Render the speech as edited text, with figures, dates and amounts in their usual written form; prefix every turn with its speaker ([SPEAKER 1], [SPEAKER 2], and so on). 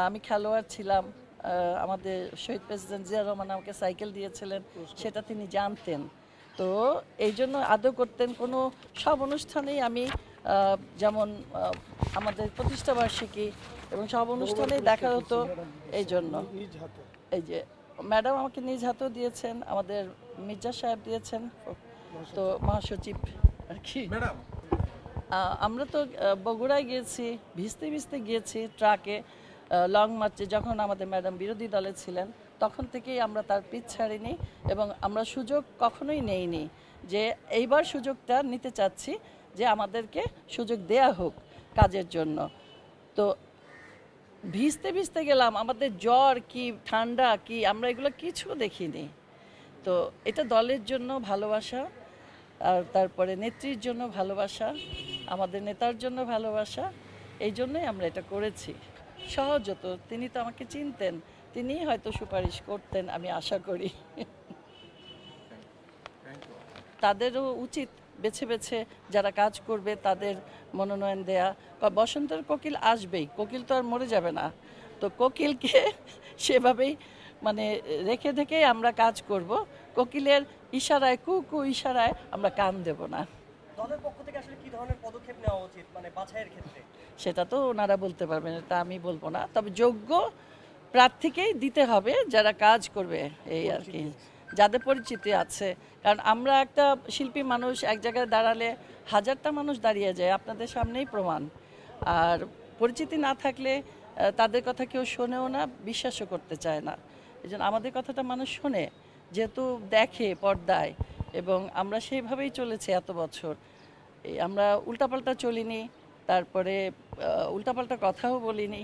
[SPEAKER 1] আমি খেলোয়াড় ছিলাম। আমাদের শহীদ প্রেসিডেন্ট জিয়া রহমান আমাকে সাইকেল দিয়েছিলেন, সেটা তিনি জানতেন। তো এই জন্য আদর করতেন। কোনো সব অনুষ্ঠানেই আমি যেমন আমাদের প্রতিষ্ঠাবার্ষিকী এবং সব অনুষ্ঠানেই দেখা হতো। এই জন্য এই যে ম্যাডাম আমাকে নিজ হাতেও দিয়েছেন, আমাদের মির্জা সাহেব দিয়েছেন, তো মহাসচিব আর কি। আমরা তো বগুড়ায় গিয়েছি, ভিজতে ভিজতে গিয়েছি ট্রাকে, লং মার্চে। যখন আমাদের ম্যাডাম বিরোধী দলে ছিলেন তখন থেকেই আমরা তার পিছ ছাড়িনি এবং আমরা সুযোগ কখনোই নেইনি যে এইবার সুযোগটা নিতে চাচ্ছি যে আমাদেরকে সুযোগ দেয়া হোক কাজের জন্য। তো ভিজতে ভিজতে গেলাম, আমাদের জ্বর কি ঠান্ডা কি আমরা এগুলো কিছু দেখিনি। তো এটা দলের জন্য ভালোবাসা, আর তারপরে নেত্রীর জন্য ভালোবাসা, আমাদের নেতার জন্য ভালোবাসা, এই জন্যই আমরা এটা করেছি। সহজ হতো, তিনি তো আমাকে চিনতেন, তিনিই হয়তো সুপারিশ করতেন আমি আশা করি। তাদেরও উচিত বেছে বেছে যারা কাজ করবে তাদের মনোনয়ন দেয়া। বসন্তের কোকিল আসবেই, কোকিল তো আর মরে যাবে না। তো কোকিলকে সেভাবেই মানে রেখে থেকেই আমরা কাজ করব। কোকিলের ইশারায় কু কু ইশারায় আমরা কান দেব না।
[SPEAKER 2] দলের পক্ষ থেকে আসলে কি ধরনের পদক্ষেপ নেওয়া উচিত মানে বাছাইয়ের ক্ষেত্রে?
[SPEAKER 1] সেটা তো ওনারা বলতে পারবেন, এটা আমি বলবো না। তবে যোগ্য প্রার্থীকেই দিতে হবে যারা কাজ করবে, এই আর কি, যাদের পরিচিতি আছে। কারণ আমরা একটা শিল্পী মানুষ, এক জায়গায় দাঁড়ালে হাজারটা মানুষ দাঁড়িয়ে যায়, আপনাদের সামনেই প্রমাণ। আর পরিচিতি না থাকলে তাদের কথা কেউ শোনেও না, বিশ্বাসও করতে চায় না। এই জন্য আমাদের কথাটা মানুষ শোনে, যেহেতু দেখে পর্দায়, এবং আমরা সেইভাবেই চলেছি এত বছর। আমরা উল্টাপাল্টা চলিনি, তারপরে উল্টাপাল্টা কথাও বলিনি।